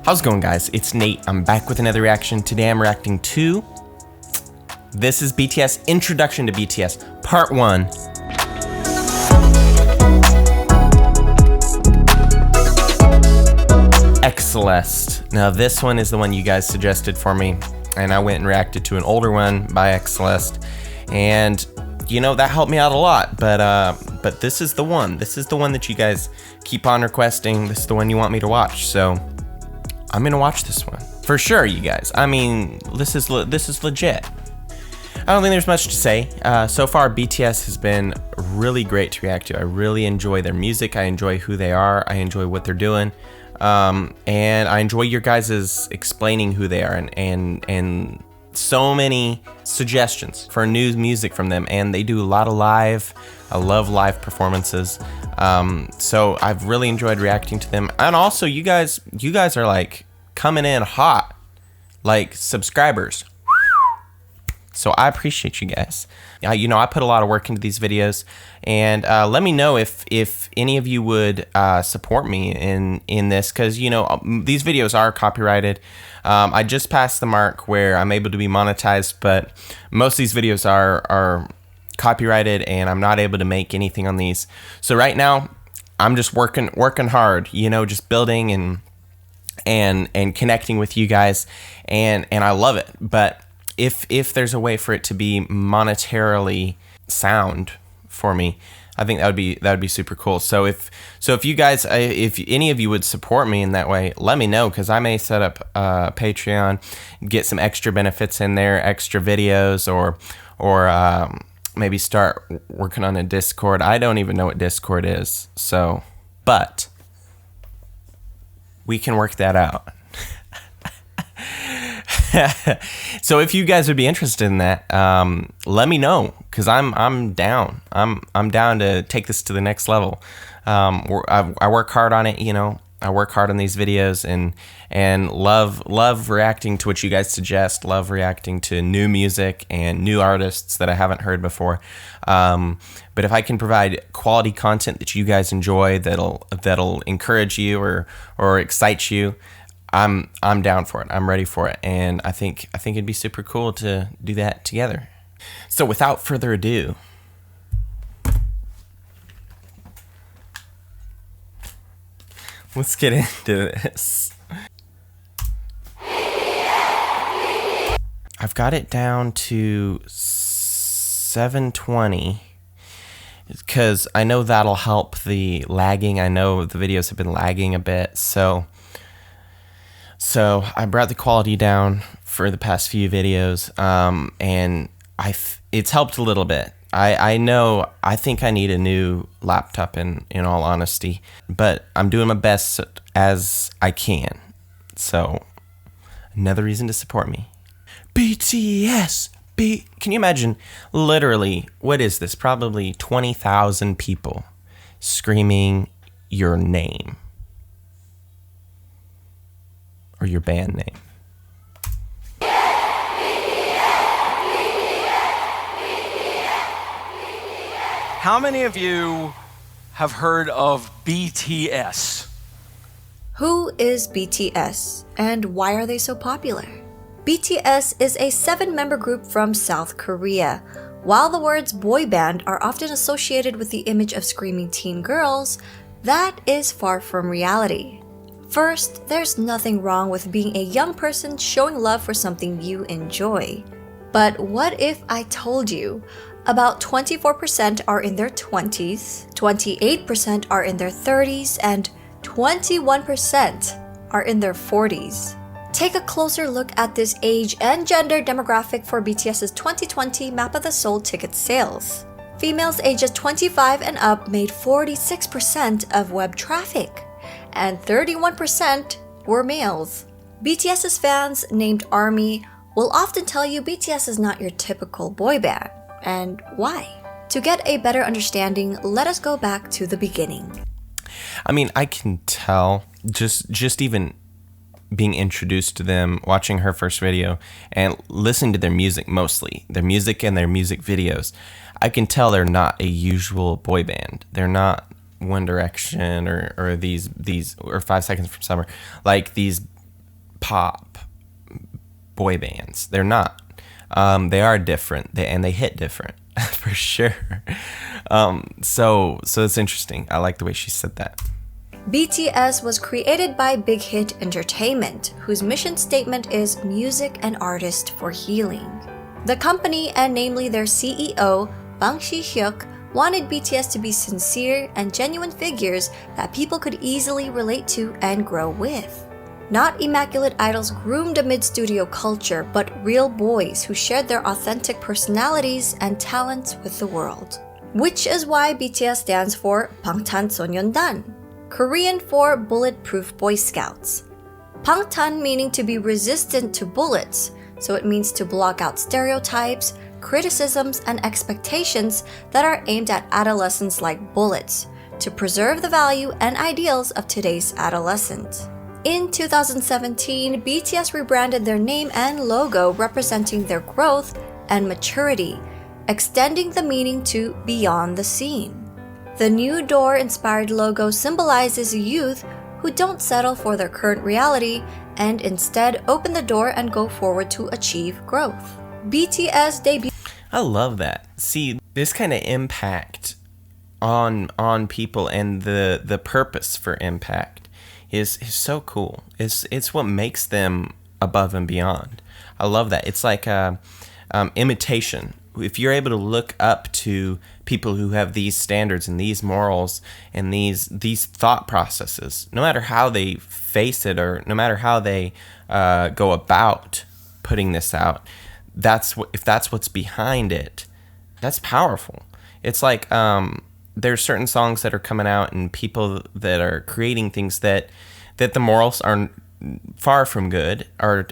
How's it going, guys? It's Nate. I'm back with another reaction. Today I'm reacting to... This is BTS Introduction to BTS, Part 1. Celeste. Now this one is the one you guys suggested for me, and I went and reacted to an older one by Celeste, and you know that helped me out a lot. But this is the one. This is the one that you guys keep on requesting. This is the one you want me to watch. So I'm gonna watch this one for sure, you guys. I mean, this is legit. I don't think there's much to say. So far, BTS has been really great to react to. I really enjoy their music. I enjoy who they are. I enjoy what they're doing. And I enjoy your guys' explaining who they are and so many suggestions for new music from them. And they do a lot of live. I love live performances. So I've really enjoyed reacting to them. And also, you guys are like coming in hot, like subscribers. So I appreciate you guys. I put a lot of work into these videos, and let me know if any of you would support me in this, because these videos are copyrighted. I just passed the mark where I'm able to be monetized, but most of these videos are copyrighted, and I'm not able to make anything on these. So right now, I'm just working hard, just building and connecting with you guys, and I love it. But if there's a way for it to be monetarily sound for me, I think that would be super cool. So if you guys, if any of you would support me in that way, let me know, because I may set up Patreon, get some extra benefits in there, extra videos, or maybe start working on a Discord. I don't even know what Discord is, but we can work that out. So if you guys would be interested in that, let me know, because I'm down. I'm down to take this to the next level. I work hard on it, I work hard on these videos, and love reacting to what you guys suggest. Love reacting to new music and new artists that I haven't heard before. But if I can provide quality content that you guys enjoy, that'll encourage you or excite you, I'm down for it. I'm ready for it, and I think it'd be super cool to do that together. So without further ado, let's get into this. I've got it down to 720 because I know that'll help the lagging. I know the videos have been lagging a bit, so I brought the quality down for the past few videos, and it's helped a little bit. I think I need a new laptop in all honesty, but I'm doing my best as I can. So another reason to support me. BTS. Can you imagine, literally, what is this? Probably 20,000 people screaming your name. Or your band name. How many of you have heard of BTS? Who is BTS, and why are they so popular? BTS is a 7-member group from South Korea. While the words boy band are often associated with the image of screaming teen girls, that is far from reality. First, there's nothing wrong with being a young person showing love for something you enjoy. But what if I told you about 24% are in their 20s, 28% are in their 30s, and 21% are in their 40s? Take a closer look at this age and gender demographic for BTS's 2020 Map of the Soul ticket sales. Females ages 25 and up made 46% of web traffic, and 31% were males. BTS's fans, named ARMY, will often tell you BTS is not your typical boy band. And why? To get a better understanding, let us go back to the beginning. I mean, I can tell, just even being introduced to them, watching her first video, and listening to their music mostly, their music and their music videos, I can tell they're not a usual boy band. They're not One Direction or these or 5 Seconds from Summer, like these pop boy bands. They're not. They are different, and they hit different for sure. So it's interesting. I like the way she said that. BTS was created by Big Hit Entertainment, whose mission statement is music and artist for healing. The company, and namely their CEO, Bang Si-hyuk, wanted BTS to be sincere and genuine figures that people could easily relate to and grow with. Not immaculate idols groomed amid studio culture, but real boys who shared their authentic personalities and talents with the world. Which is why BTS stands for 방탄소년단, Korean for Bulletproof Boy Scouts. Bangtan meaning to be resistant to bullets, so it means to block out stereotypes, criticisms, and expectations that are aimed at adolescents like bullets, to preserve the value and ideals of today's adolescent. In 2017, BTS rebranded their name and logo representing their growth and maturity, extending the meaning to beyond the scene. The new door-inspired logo symbolizes youth who don't settle for their current reality and instead open the door and go forward to achieve growth. BTS debuted. I love that. See, this kind of impact on people and the purpose for impact is so cool. It's what makes them above and beyond. I love that. It's like imitation. If you're able to look up to people who have these standards and these morals and these thought processes, no matter how they face it or no matter how they go about putting this out, if that's what's behind it, that's powerful. It's like there's certain songs that are coming out and people that are creating things that the morals are far from good, are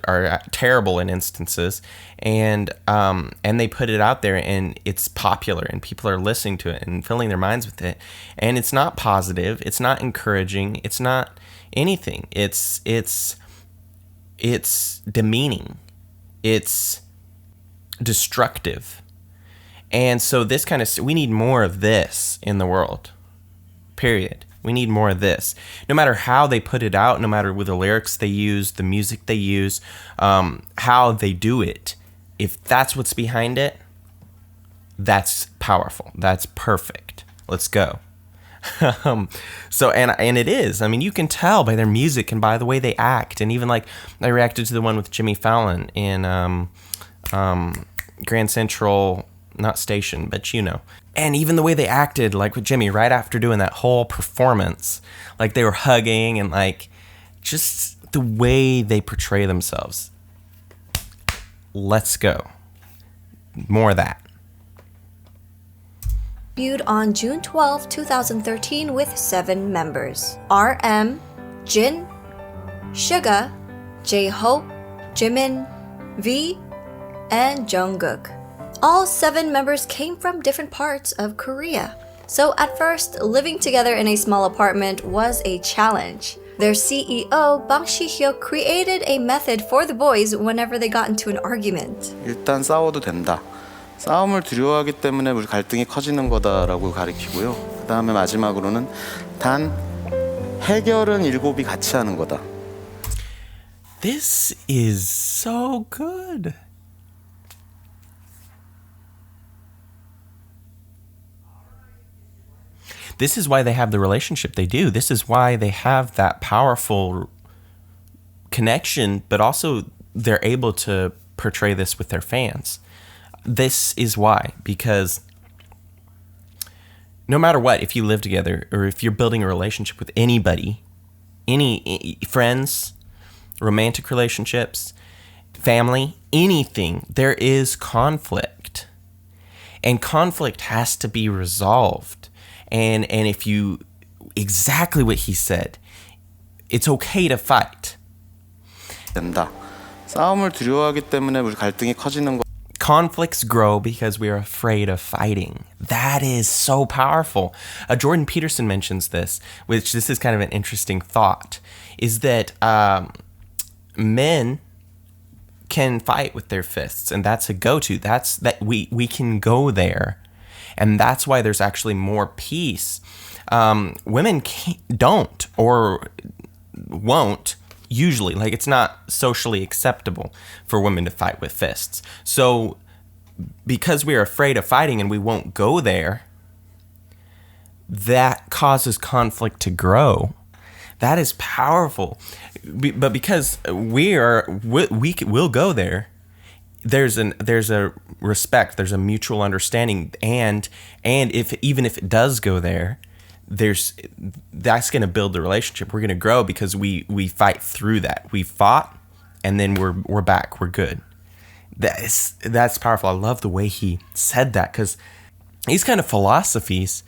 terrible in instances, and they put it out there and it's popular and people are listening to it and filling their minds with it, and it's not positive, it's not encouraging, it's not anything. It's demeaning, it's destructive. And so this kind of, we need more of this in the world, period. We need more of this. No matter how they put it out, no matter with the lyrics they use, the music they use, how they do it, if that's what's behind it, that's powerful. That's perfect. Let's go. So, and it is. I mean, you can tell by their music and by the way they act. And even like, I reacted to the one with Jimmy Fallon in Grand Central, not Station, but you know. And even the way they acted, like with Jimmy, right after doing that whole performance, like they were hugging and like just the way they portray themselves. Let's go. More of that. Debuted on June 12, 2013 with 7 members. RM, Jin, Suga, J-Hope, Jimin, V, and Jungkook. All 7 members came from different parts of Korea. So at first, living together in a small apartment was a challenge. Their CEO, Bang Si-hyuk, created a method for the boys whenever they got into an argument. 일단 싸워도 된다. 싸움을 두려워하기 때문에 우리 갈등이 커지는 거다라고 가리키고요. 그 다음에 마지막으로는 단 해결은 7이 같이 하는 거다. This is so good. This is why they have the relationship they do. This is why they have that powerful connection, but also they're able to portray this with their fans. This is why, because no matter what, if you live together or if you're building a relationship with anybody, any friends, romantic relationships, family, anything, there is conflict. And conflict has to be resolved. And if you, exactly what he said, it's okay to fight. 된다. 싸움을 두려워하기 때문에 우리 갈등이 커지는 거. Conflicts grow because we are afraid of fighting. That is so powerful. Jordan Peterson mentions this, which this is kind of an interesting thought, is that men can fight with their fists, and that's a go-to. That's that we can go there. And that's why there's actually more peace. Women don't or won't usually. Like, it's not socially acceptable for women to fight with fists. So because we're afraid of fighting and we won't go there, that causes conflict to grow. That is powerful. But because we'll go there, there's a respect, there's a mutual understanding, and even if it does go there, that's going to build the relationship. We're going to grow because we fight through that. We fought, and then we're back. We're good. That's powerful. I love the way he said that, because these kind of philosophies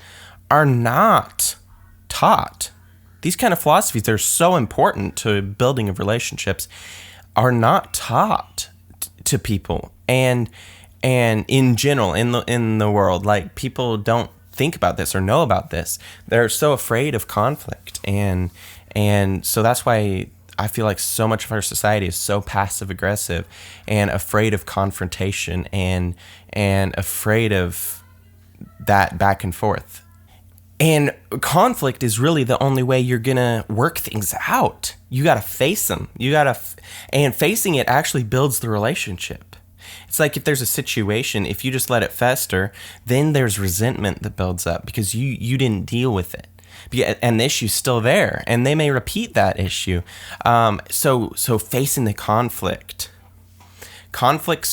are not taught. These kind of philosophies, they're so important to building of relationships, are not taught to people, and in general in the world. Like, people don't think about this or know about this. They're so afraid of conflict, and so that's why I feel like so much of our society is so passive aggressive and afraid of confrontation and afraid of that back and forth. And conflict is really the only way you're gonna work things out. You gotta face them. And facing it actually builds the relationship. It's like, if there's a situation, if you just let it fester, then there's resentment that builds up because you didn't deal with it. And the issue's still there, and they may repeat that issue. So facing the conflicts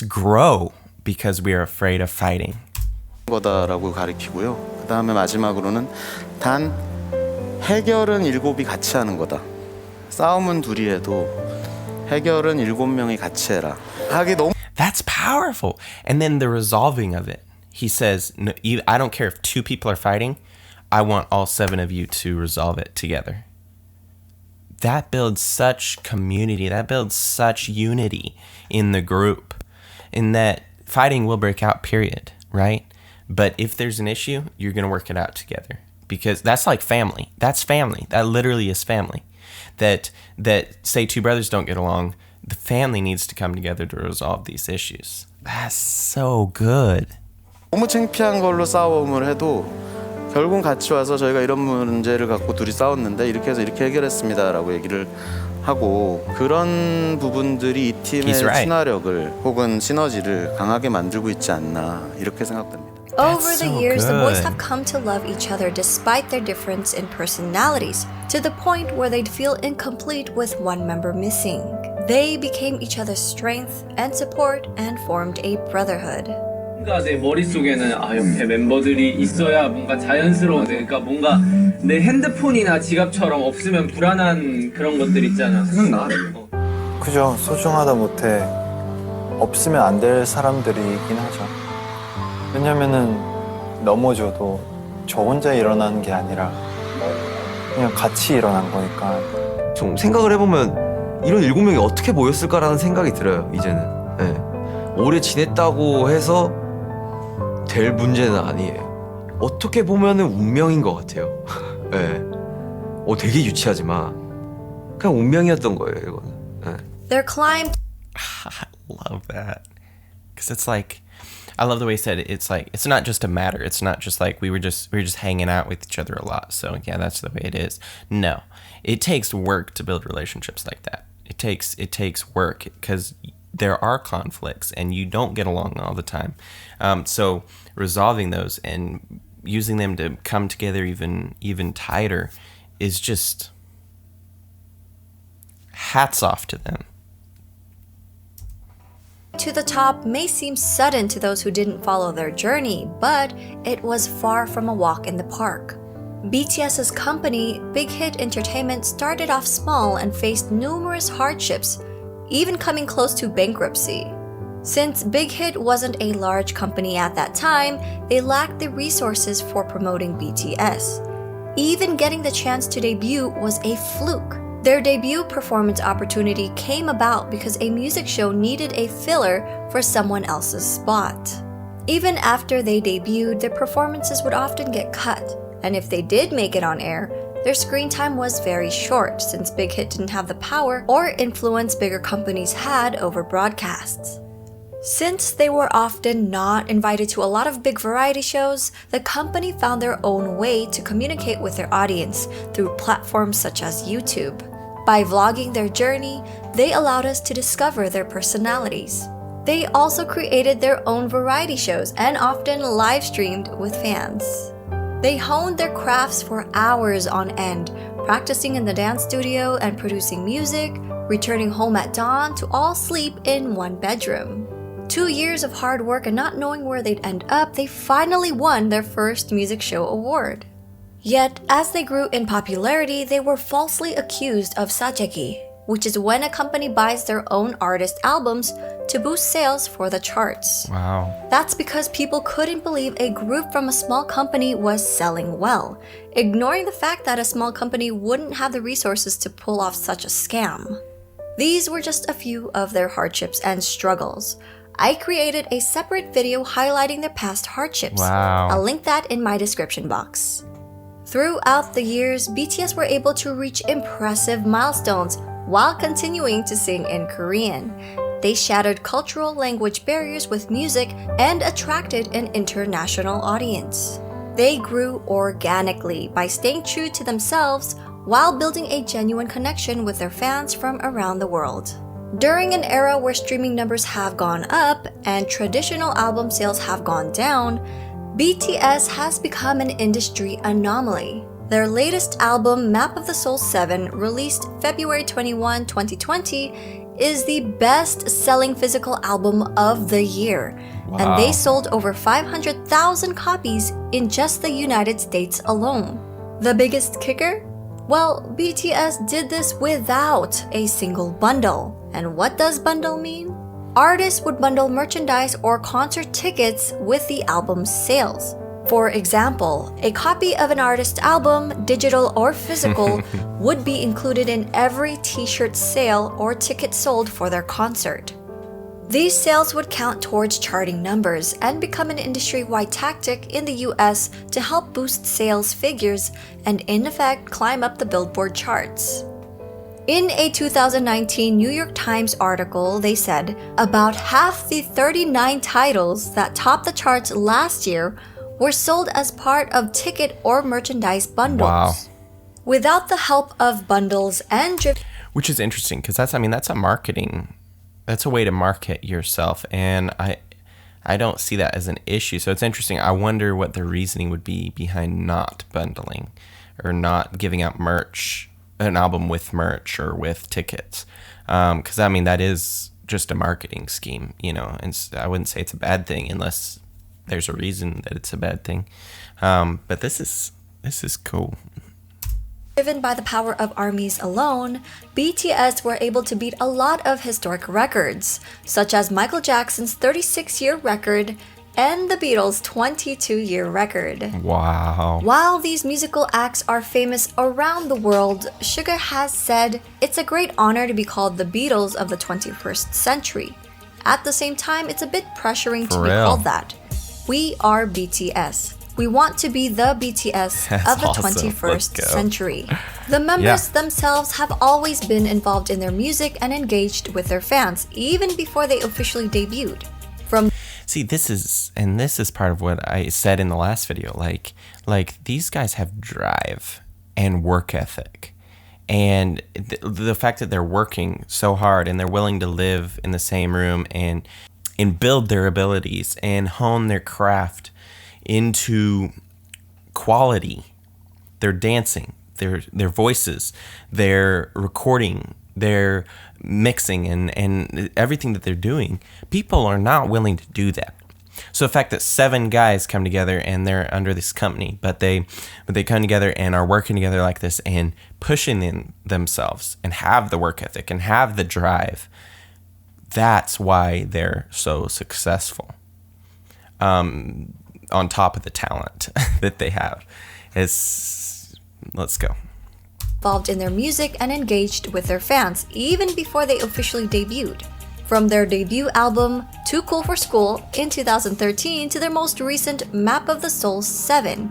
grow because we are afraid of fighting. 거다라고 가리키고요. 그 다음에 마지막으로는 단 해결은 7이 같이 하는 거다. 싸움은 둘이 해도 해결은 7명이 같이 해라. 하기 너무. That's powerful. And then the resolving of it. He says, no, I don't care if 2 people are fighting. I want all 7 of you to resolve it together. That builds such community. That builds such unity in the group. In that fighting will break out, period, right? But if there's an issue, you're going to work it out together. Because that's like family. That's family. That literally is family. That say 2 brothers don't get along, the family needs to come together to resolve these issues. That's so good. 너무 창피한 걸로 싸움을 해도 결국은 같이 와서 저희가 이런 문제를 갖고 둘이 싸웠는데 이렇게 해서 이렇게 해결했습니다라고 얘기를 하고, 그런 부분들이 이 팀의 친화력을 혹은 시너지를 강하게 만들고 있지 않나, 이렇게 생각됩니다. Over the so years, the boys good. have come to love each other despite their difference in personalities, to the point where they'd feel incomplete with one member missing. They became each other's strength and support and formed a brotherhood. 뭔가 내 머릿속에는 옆에 멤버들이 있어야 뭔가 자연스러워. 그러니까 뭔가 내 핸드폰이나 지갑처럼 없으면 불안한 그런 것들 있잖아. 생각나? 그죠. 소중하다 못해 없으면 안 될 사람들이긴 하죠. 왜냐면은 넘어져도 저 혼자 일어나는 게 아니라 그냥 같이 일어난 거니까. 좀 생각을 해보면 이런 7명이 어떻게 모였을까라는 생각이 들어요, 이제는. 네. 오래 지냈다고 해서 될 문제는 아니에요. 어떻게 보면은 운명인 것 같아요. 네. 되게 유치하지만 그냥 운명이었던 거예요, 이거는. 네. Their climb I love that. Because it's like, I love the way he said it. It's like, it's not just a matter. It's not just like we were just hanging out with each other a lot. So yeah, that's the way it is. No, it takes work to build relationships like that. It takes work because there are conflicts and you don't get along all the time. So resolving those and using them to come together even tighter is just hats off to them. to the top may seem sudden to those who didn't follow their journey, but it was far from a walk in the park. BTS's company, Big Hit Entertainment, started off small and faced numerous hardships, even coming close to bankruptcy. Since Big Hit wasn't a large company at that time, they lacked the resources for promoting BTS. Even getting the chance to debut was a fluke. Their debut performance opportunity came about because a music show needed a filler for someone else's spot. Even after they debuted, their performances would often get cut, and if they did make it on air, their screen time was very short since Big Hit didn't have the power or influence bigger companies had over broadcasts. Since they were often not invited to a lot of big variety shows, the company found their own way to communicate with their audience through platforms such as YouTube. By vlogging their journey, they allowed us to discover their personalities. They also created their own variety shows and often live streamed with fans. They honed their crafts for hours on end, practicing in the dance studio and producing music, returning home at dawn to all sleep in one bedroom. 2 years of hard work and not knowing where they'd end up, they finally won their first music show award. Yet, as they grew in popularity, they were falsely accused of sajegi, which is when a company buys their own artist albums to boost sales for the charts. Wow. That's because people couldn't believe a group from a small company was selling well, ignoring the fact that a small company wouldn't have the resources to pull off such a scam. These were just a few of their hardships and struggles. I created a separate video highlighting their past hardships. Wow. I'll link that in my description box. Throughout the years, BTS were able to reach impressive milestones while continuing to sing in Korean. They shattered cultural language barriers with music and attracted an international audience. They grew organically by staying true to themselves while building a genuine connection with their fans from around the world. During an era where streaming numbers have gone up and traditional album sales have gone down, BTS has become an industry anomaly. Their latest album, Map of the Soul 7, released February 21, 2020, is the best-selling physical album of the year. Wow. And they sold over 500,000 copies in just the United States alone. The biggest kicker? Well, BTS did this without a single bundle. And what does bundle mean? Artists would bundle merchandise or concert tickets with the album's sales. For example, a copy of an artist's album, digital or physical, would be included in every t-shirt sale or ticket sold for their concert. These sales would count towards charting numbers and become an industry-wide tactic in the US to help boost sales figures and in effect climb up the Billboard charts. In a 2019 New York Times article, they said about half the 39 titles that topped the charts last year were sold as part of ticket or merchandise bundles. Wow. Without the help of bundles and Which is interesting because that's a marketing, that's a way to market yourself, and I don't see that as an issue. So it's interesting. I wonder what the reasoning would be behind not bundling or not giving out merch, an album with merch or with tickets, because that is just a marketing scheme, and I wouldn't say it's a bad thing unless there's a reason that it's a bad thing. But this is cool. Driven by the power of ARMYs alone, BTS were able to beat a lot of historic records, such as Michael Jackson's 36-year record and the Beatles' 22-year record. Wow. While these musical acts are famous around the world, Suga has said it's a great honor to be called the Beatles of the 21st century. At the same time, it's a bit pressuring to be called that. We are BTS. We want to be the BTS of the awesome. 21st century. The members themselves have always been involved in their music and engaged with their fans, even before they officially debuted. See, this is part of what I said in the last video. Like these guys have drive and work ethic. And the fact that they're working so hard and they're willing to live in the same room and build their abilities and hone their craft into quality. Their dancing, their voices, their recording, their mixing, and everything that they're doing. People are not willing to do that. So the fact that 7 guys come together and they're under this company, but they come together and are working together like this and pushing in themselves and have the work ethic and have the drive, that's why they're so successful. On top of the talent that they have. Let's go. Involved in their music and engaged with their fans, even before they officially debuted. From their debut album, Too Cool for School, in 2013 to their most recent Map of the Soul 7,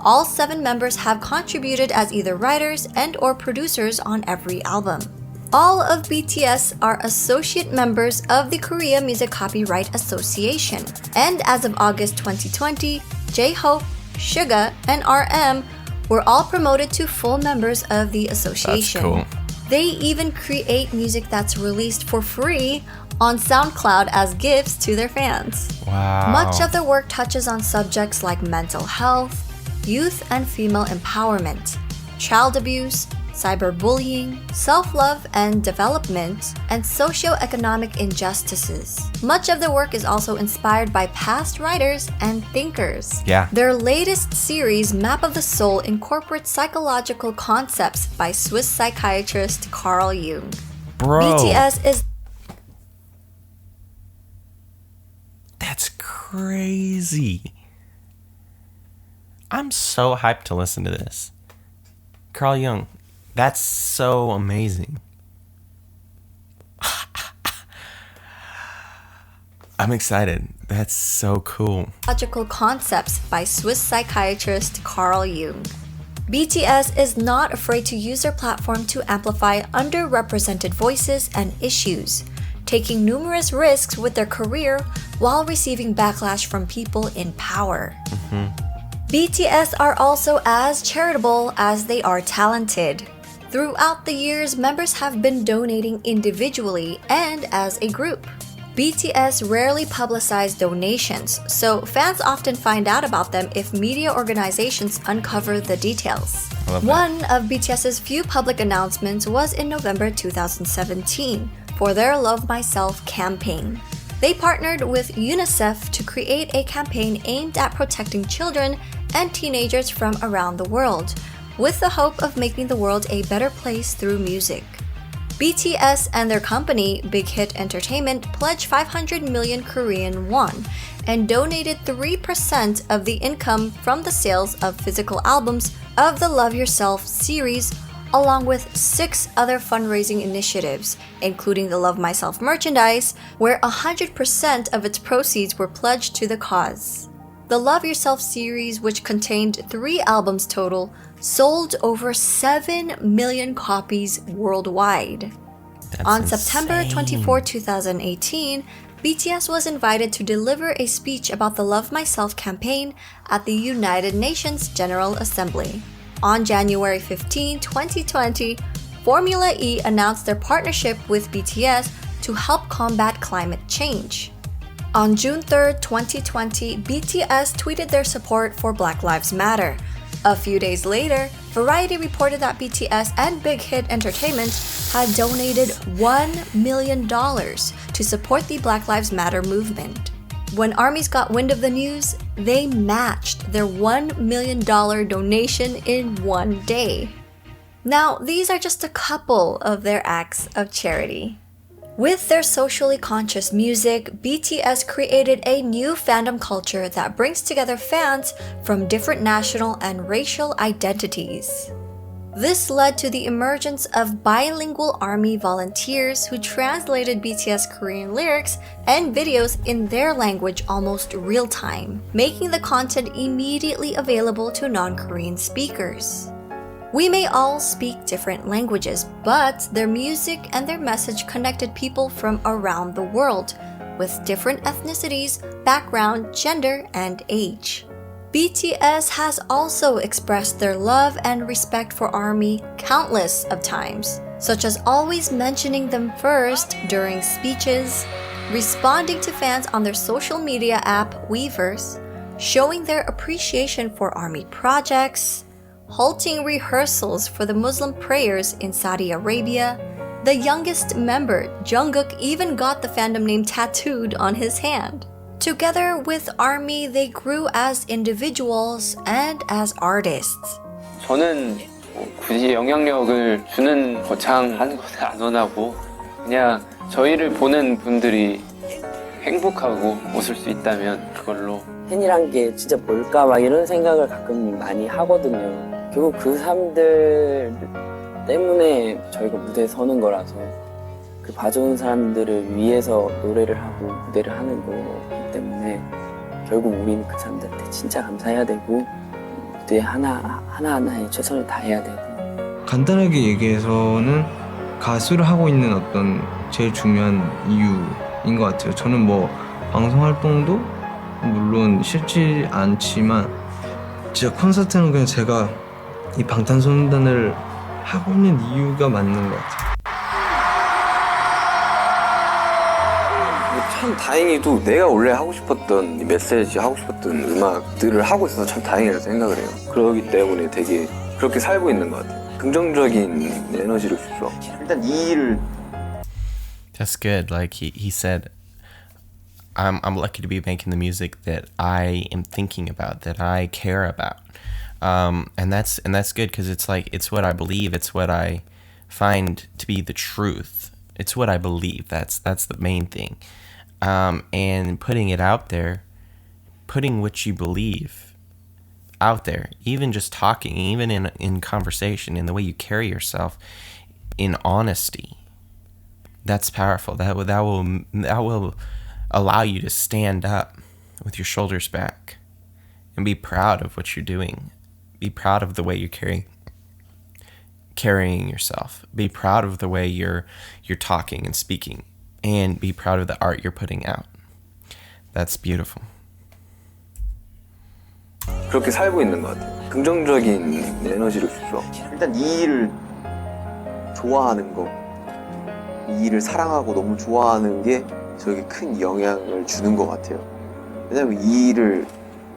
all 7 members have contributed as either writers and or producers on every album. All of BTS are associate members of the Korea Music Copyright Association, and as of August 2020, J-Hope, Suga, and RM were all promoted to full members of the association. That's cool. They even create music that's released for free on SoundCloud as gifts to their fans. Wow. Much of their work touches on subjects like mental health, youth and female empowerment, child abuse, cyberbullying, self-love and development, and socio-economic injustices. Much of their work is also inspired by past writers and thinkers. Yeah. Their latest series, Map of the Soul, incorporates psychological concepts by Swiss psychiatrist Carl Jung. Bro. BTS is That's crazy. I'm so hyped to listen to this. Carl Jung, that's so amazing. I'm excited. That's so cool. Psychological Concepts by Swiss psychiatrist Carl Jung. BTS is not afraid to use their platform to amplify underrepresented voices and issues, taking numerous risks with their career while receiving backlash from people in power. BTS are also as charitable as they are talented. Throughout the years, members have been donating individually and as a group. BTS rarely publicize donations, so fans often find out about them if media organizations uncover the details. I love that. One of BTS's few public announcements was in November 2017 for their Love Myself campaign. They partnered with UNICEF to create a campaign aimed at protecting children and teenagers from around the world, with the hope of making the world a better place through music. BTS and their company, Big Hit Entertainment, pledged 500 million Korean won and donated 3% of the income from the sales of physical albums of the Love Yourself series, along with 6 other fundraising initiatives, including the Love Myself merchandise, where 100% of its proceeds were pledged to the cause. The Love Yourself series, which contained 3 albums total, sold over 7 million copies worldwide. That's On September insane. 24, 2018, BTS was invited to deliver a speech about the Love Myself campaign at the United Nations General Assembly. On January 15, 2020, Formula E announced their partnership with BTS to help combat climate change. On June 3, 2020, BTS tweeted their support for Black Lives Matter. A few days later, Variety reported that BTS and Big Hit Entertainment had donated $1 million to support the Black Lives Matter movement. When ARMYs got wind of the news, they matched their $1 million donation in one day. Now, these are just a couple of their acts of charity. With their socially conscious music, BTS created a new fandom culture that brings together fans from different national and racial identities. This led to the emergence of bilingual ARMY volunteers who translated BTS Korean lyrics and videos in their language almost real time, making the content immediately available to non-Korean speakers. We may all speak different languages, but their music and their message connected people from around the world, with different ethnicities, background, gender, and age. BTS has also expressed their love and respect for ARMY countless of times, such as always mentioning them first during speeches, responding to fans on their social media app Weverse, showing their appreciation for ARMY projects, halting rehearsals for the Muslim prayers in Saudi Arabia. The youngest member, Jungkook, even got the fandom name tattooed on his hand. Together with ARMY, they grew as individuals and as artists. 저는 굳이 영향력을 주는 거창한 것에 안 원하고 그냥 저희를 보는 분들이 행복하고 웃을 수 있다면 그걸로. 팬이란 게 진짜 뭘까 막 이런 생각을 가끔 많이 하거든요. 결국 그 사람들 때문에 저희가 무대에 서는 거라서 그 봐주는 사람들을 위해서 노래를 하고 무대를 하는 거기 때문에 결국 우리는 그 사람들한테 진짜 감사해야 되고 무대 하나하나에 최선을 다해야 되고. 간단하게 얘기해서는 가수를 하고 있는 어떤 제일 중요한 이유인 것 같아요. 저는 뭐 방송 활동도 물론 싫지 않지만 진짜 콘서트는 그냥 제가 이 방탄소년단을 하고 있는 이유가 맞는 것 같아요. 참 다행히도 내가 원래 하고 싶었던 이 메시지 하고 싶었던 음악들을 하고 있어서 참 다행이라고 생각을 해요. 그러기 때문에 되게 그렇게 살고 있는 것 같아요. 긍정적인 에너지를 주죠. 일단 이 일을 That's good. Like he said, I'm lucky to be making the music that I am thinking about, that I care about, and that's good because it's like it's what I believe, it's what I find to be the truth, it's what I believe. That's the main thing, and putting it out there, putting what you believe out there, even just talking, even in conversation, in the way you carry yourself, in honesty. That's powerful. That will allow you to stand up with your shoulders back and be proud of what you're doing. Be proud of the way you're carrying yourself. Be proud of the way you're talking and speaking, and be proud of the art you're putting out. That's beautiful. 그렇게 살고 있는 것 같아요. 긍정적인 에너지를 주죠. 일단 이 일을 좋아하는 거, 이 일을 사랑하고 너무 좋아하는 게 저에게 큰 영향을 주는 것 같아요. 왜냐면 이 일을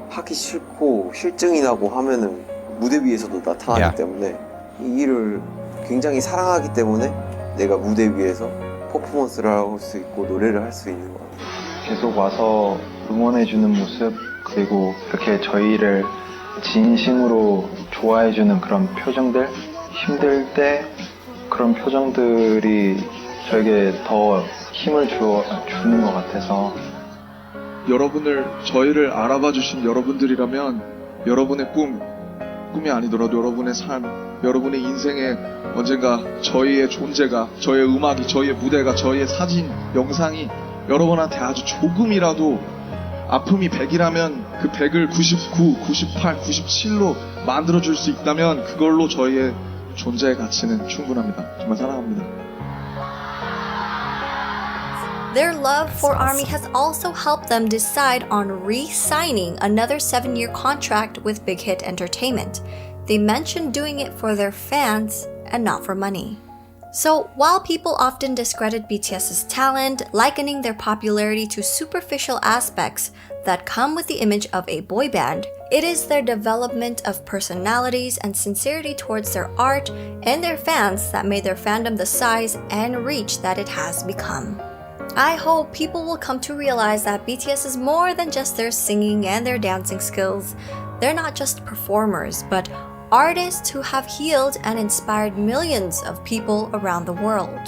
하기 싫고 실증이 나고 하면은 무대 위에서도 나타나기 때문에 이 일을 굉장히 사랑하기 때문에 내가 무대 위에서 퍼포먼스를 할 수 있고 노래를 할 수 있는 것 같아요. 계속 와서 응원해주는 모습, 그리고 이렇게 저희를 진심으로 좋아해주는 그런 표정들, 힘들 때 그런 표정들이 저에게 더 힘을 주는 것 같아서 저희를 알아봐 주신 여러분들이라면 여러분의 꿈이 아니더라도 여러분의 삶, 여러분의 인생에 언젠가 저희의 존재가, 저희의 음악이, 저희의 무대가, 저희의 사진, 영상이 여러분한테 아주 조금이라도 아픔이 100이라면 그 100을 99, 98, 97로 만들어줄 수 있다면 그걸로 저희의 존재의 가치는 충분합니다. 정말 사랑합니다. Their love for ARMY has also helped them decide on re-signing another 7-year contract with Big Hit Entertainment. They mentioned doing it for their fans and not for money. So, while people often discredit BTS's talent, likening their popularity to superficial aspects that come with the image of a boy band, it is their development of personalities and sincerity towards their art and their fans that made their fandom the size and reach that it has become. I hope people will come to realize that BTS is more than just their singing and their dancing skills. They're not just performers, but artists who have healed and inspired millions of people around the world.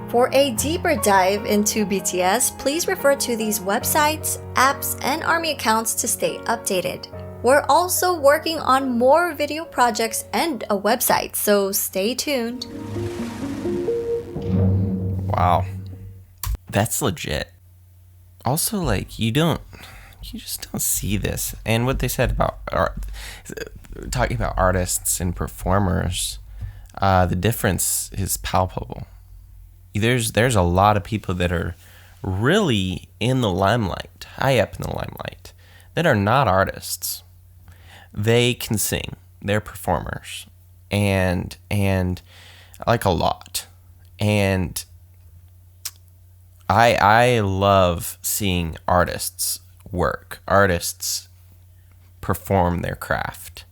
For a deeper dive into BTS, please refer to these websites, apps, and ARMY accounts to stay updated. We're also working on more video projects and a website, so stay tuned. Wow. That's legit. Also, like, you just don't see this. And what they said about talking about artists and performers, the difference is palpable. There's a lot of people that are really in the limelight, high up in the limelight, that are not artists. They can sing. They're performers, and like a lot. And I love seeing artists work, artists perform their craft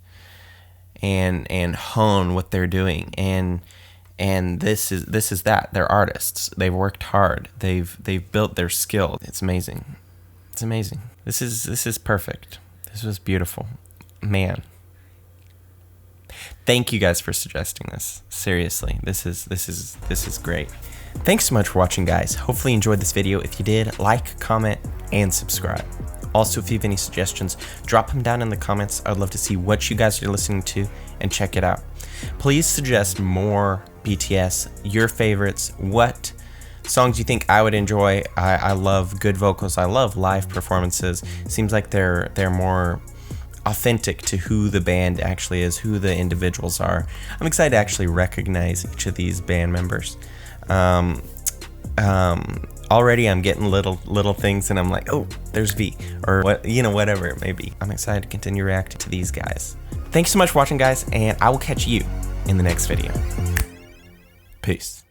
and hone what they're doing, and this is that they're artists. They've worked hard. They've built their skill. It's amazing. It's amazing. This is perfect. This was beautiful, man. Thank you guys for suggesting this. Seriously, this is great. Thanks so much for watching, guys. Hopefully you enjoyed this video. If you did, like, comment, and subscribe. Also, if you have any suggestions, drop them down in the comments. I'd love to see what you guys are listening to and check it out. Please suggest more BTS, your favorites, what songs you think I would enjoy. I love good vocals. I love live performances. Seems like they're more authentic to who the band actually is, who the individuals are. I'm excited to actually recognize each of these band members. Already I'm getting little things and I'm like, oh, there's V, or what, whatever it may be. I'm excited to continue reacting to these guys. Thanks so much for watching, guys, and I will catch you in the next video. Peace.